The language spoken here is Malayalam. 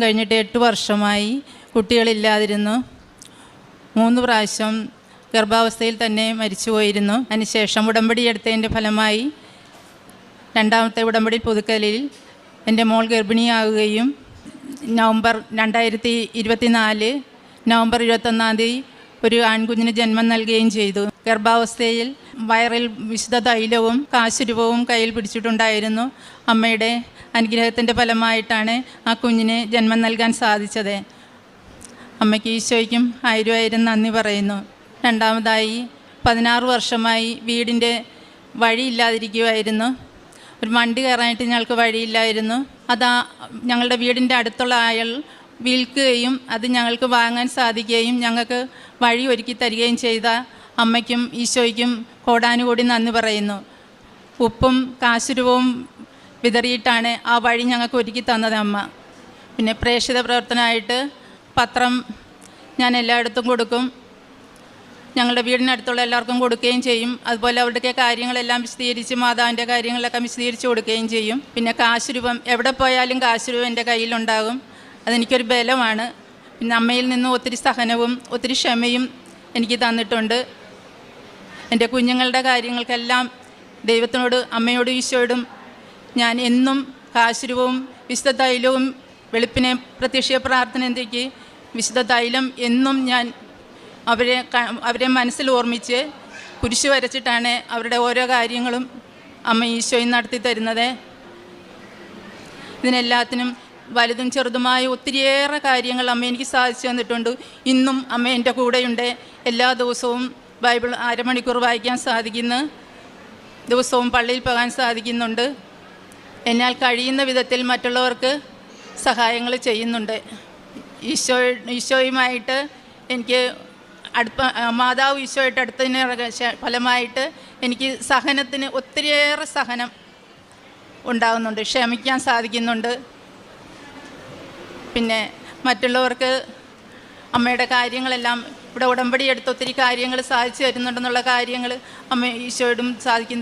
കഴിഞ്ഞിട്ട് 8 വർഷമായി കുട്ടികളില്ലാതിരുന്നു. 3 പ്രാവശ്യം ഗർഭാവസ്ഥയിൽ തന്നെ മരിച്ചുപോയിരുന്നു. അതിനുശേഷം ഉടമ്പടി എടുത്തതിൻ്റെ ഫലമായി രണ്ടാമത്തെ ഉടമ്പടി പുതുക്കലിൽ എൻ്റെ മോൾ ഗർഭിണിയാവുകയും നവംബർ 2024 നവംബർ 21 ഒരു ആൺകുഞ്ഞിന് ജന്മം നൽകുകയും ചെയ്തു. ഗർഭാവസ്ഥയിൽ വയറിൽ വിശുദ്ധ തൈലവും കാശുരൂപവും കയ്യിൽ പിടിച്ചിട്ടുണ്ടായിരുന്നു. അമ്മയുടെ അനുഗ്രഹത്തിൻ്റെ ഫലമായിട്ടാണ് ആ കുഞ്ഞിന് ജന്മം നൽകാൻ സാധിച്ചത്. അമ്മയ്ക്ക് ഈശോയ്ക്കും 1000 നന്ദി പറയുന്നു. രണ്ടാമതായി 16 വർഷമായി വീടിൻ്റെ വഴിയില്ലാതിരിക്കുമായിരുന്നു. ഒരു വണ്ടി കയറാനായിട്ട് ഞങ്ങൾക്ക് വഴിയില്ലായിരുന്നു. അതാ ഞങ്ങളുടെ വീടിൻ്റെ അടുത്തുള്ള അയാൾ വിൽക്കുകയും അത് ഞങ്ങൾക്ക് വാങ്ങാൻ സാധിക്കുകയും ഞങ്ങൾക്ക് വഴി ഒരുക്കി തരികയും ചെയ്ത അമ്മയ്ക്കും ഈശോയ്ക്കും കോടാനുകൂടി നന്ദി പറയുന്നു. ഉപ്പും കാശുരൂപവും വിതറിയിട്ടാണ് ആ വഴി ഞങ്ങൾക്ക് ഒരുക്കി തന്നത് അമ്മ. പിന്നെ പ്രേക്ഷിത പ്രവർത്തനമായിട്ട് പത്രം ഞാൻ എല്ലായിടത്തും കൊടുക്കും. ഞങ്ങളുടെ വീടിനടുത്തുള്ള എല്ലാവർക്കും കൊടുക്കുകയും ചെയ്യും. അതുപോലെ അവരുടെയൊക്കെ കാര്യങ്ങളെല്ലാം വിശദീകരിച്ച് മാതാവിൻ്റെ കാര്യങ്ങളൊക്കെ വിശദീകരിച്ച് കൊടുക്കുകയും ചെയ്യും. പിന്നെ കാശുരൂപം എവിടെ പോയാലും കാശുരൂപം എൻ്റെ കയ്യിലുണ്ടാകും. അതെനിക്കൊരു ബലമാണ്. പിന്നെ അമ്മയിൽ നിന്ന് ഒത്തിരി സഹനവും ഒത്തിരി ക്ഷമയും എനിക്ക് തന്നിട്ടുണ്ട്. എൻ്റെ കുഞ്ഞുങ്ങളുടെ കാര്യങ്ങൾക്കെല്ലാം ദൈവത്തിനോട് അമ്മയോടും ഈശോയോടും ഞാൻ എന്നും കാശുരൂപവും വിശുദ്ധ തൈലവും വെളുപ്പിനെ പ്രത്യക്ഷ പ്രാർത്ഥനയ്ക്ക് വിശുദ്ധ തൈലം എന്നും ഞാൻ അവരെ മനസ്സിൽ ഓർമ്മിച്ച് കുരിശ് വരച്ചിട്ടാണ് അവരുടെ ഓരോ കാര്യങ്ങളും അമ്മ ഈശോയും നടത്തി തരുന്നത്. ഇതിനെല്ലാത്തിനും വലുതും ചെറുതുമായ ഒത്തിരിയേറെ കാര്യങ്ങൾ അമ്മ എനിക്ക് സാധിച്ചു തന്നിട്ടുണ്ട്. ഇന്നും അമ്മ എൻ്റെ കൂടെയുണ്ട്. എല്ലാ ദിവസവും ബൈബിൾ അരമണിക്കൂർ വായിക്കാൻ സാധിക്കുന്നു. ദിവസവും പള്ളിയിൽ പോകാൻ സാധിക്കുന്നുണ്ട്. എന്നാൽ കഴിയുന്ന വിധത്തിൽ മറ്റുള്ളവർക്ക് സഹായങ്ങൾ ചെയ്യുന്നുണ്ട്. ഈശോയുമായിട്ട് എനിക്ക് മാതാവ് ഈശോയായിട്ട് അടുത്തതിന് ഫലമായിട്ട് എനിക്ക് സഹനത്തിന് ഒത്തിരിയേറെ സഹനം ഉണ്ടാകുന്നുണ്ട്. ക്ഷമിക്കാൻ സാധിക്കുന്നുണ്ട്. പിന്നെ മറ്റുള്ളവർക്ക് അമ്മയുടെ കാര്യങ്ങളെല്ലാം ഇവിടെ ഉടമ്പടി എടുത്ത് ഒത്തിരി കാര്യങ്ങൾ സാധിച്ചു തരുന്നുണ്ടെന്നുള്ള കാര്യങ്ങൾ അമ്മ ഈശോയോടും സാധിക്കുന്നു.